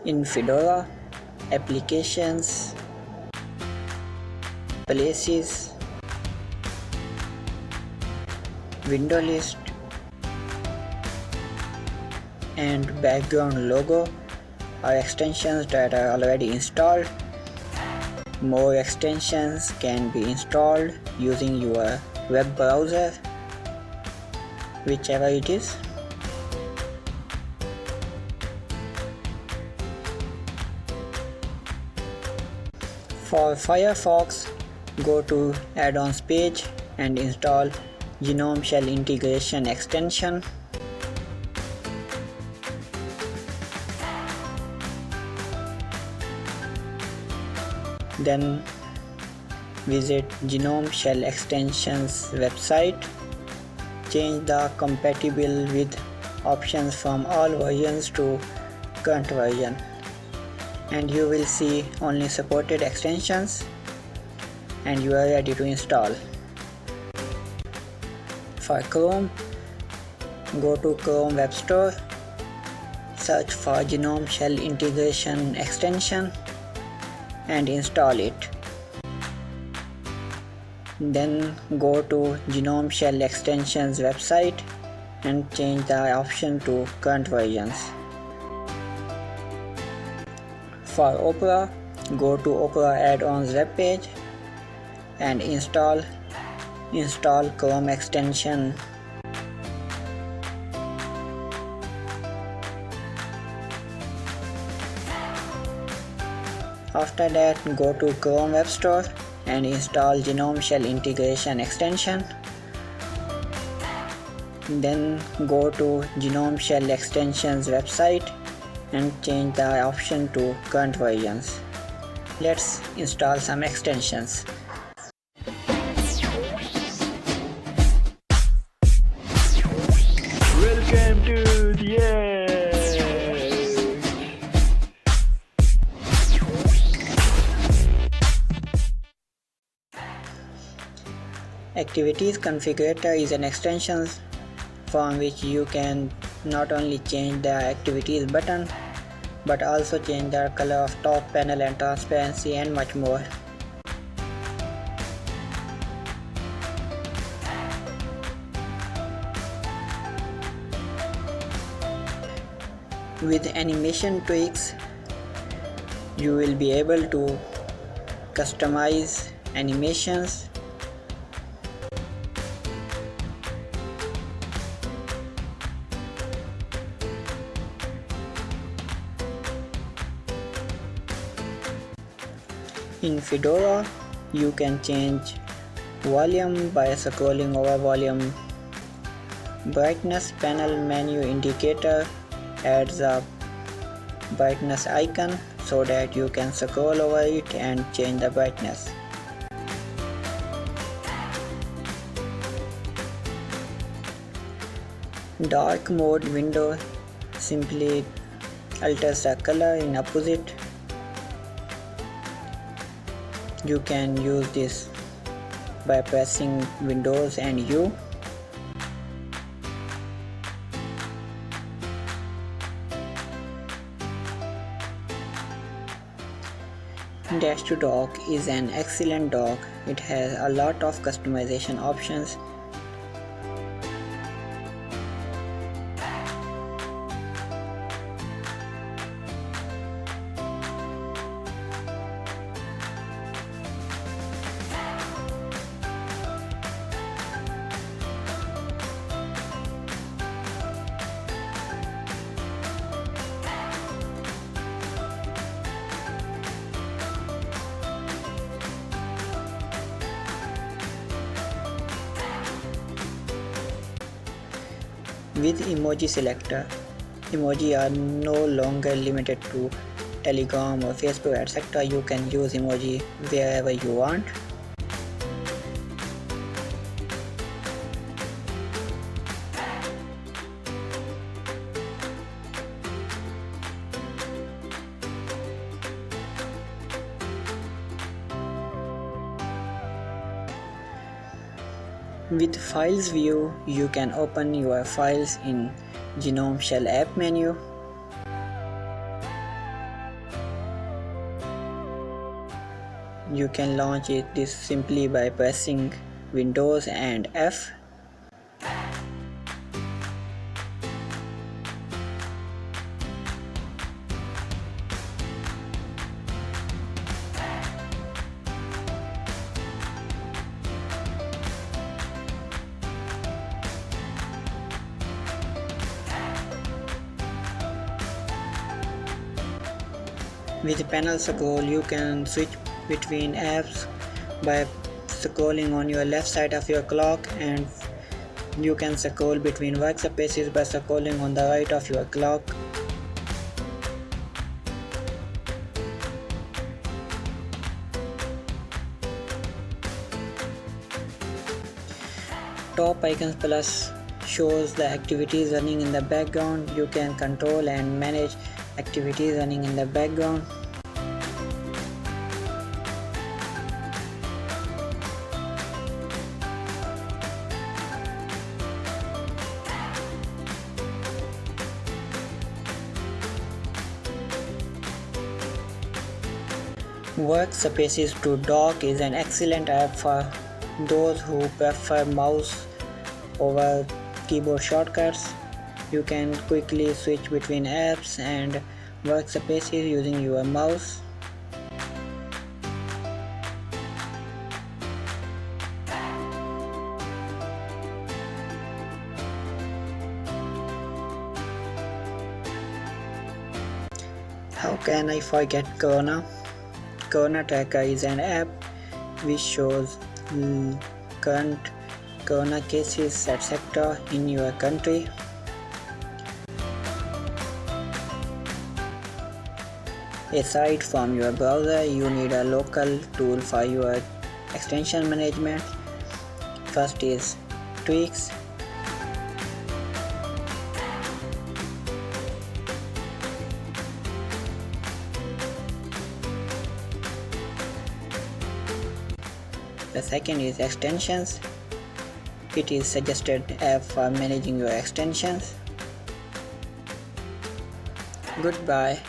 In Fedora, Applications, Places, Window List, and Background Logo are extensions that are already installed. More extensions can be installed using your web browser, whichever it is. For Firefox, go to Add-ons page and install Genome Shell Integration extension. Then visit Genome Shell Extensions website. Change the compatible with options from all versions to current version, and you will see only supported extensions and you are ready to install. For Chrome, go to Chrome Web Store, search for Genome Shell Integration extension and install it. Then go to Genome Shell Extensions website and change the option to current versions. For Opera, go to Opera Add-ons webpage and install Chrome extension. After that, go to Chrome Web Store and install Genome Shell Integration extension. Then go to Genome Shell Extensions website and change the option to current versions. Let's install some extensions. Welcome to the end. Activities Configurator is an extension from which you can not only change the activities button but also change the color of top panel and transparency and much more. With animation tweaks, you will be able to customize animations In Fedora, you can change volume by scrolling over volume. Brightness panel menu indicator adds a brightness icon so that you can scroll over it and change the brightness. Dark mode window simply alters the color in opposite. You can use this by pressing Windows and U. Dash to Dock is an excellent dock. It has a lot of customization options. With Emoji Selector, emoji are no longer limited to Telegram or Facebook, etc. You can use emoji wherever you want. With Files view, you can open your files in Genome Shell app menu. You can launch this simply by pressing Windows and F. With panel scroll, you can switch between apps by scrolling on your left side of your clock, and you can scroll between workspaces by scrolling on the right of your clock. TopIcons Plus shows the activities running in the background. You can control and manage activities running in the background. Workspaces to Dock is an excellent app for those who prefer mouse over keyboard shortcuts. You can quickly switch between apps and workspaces using your mouse. How can I forget Corona? Corona Tracker is an app which shows current corona cases, etc. in your country. Aside from your browser, you need a local tool for your extension management. First is Tweaks. The second is Extensions. It is suggested app for managing your extensions. Goodbye.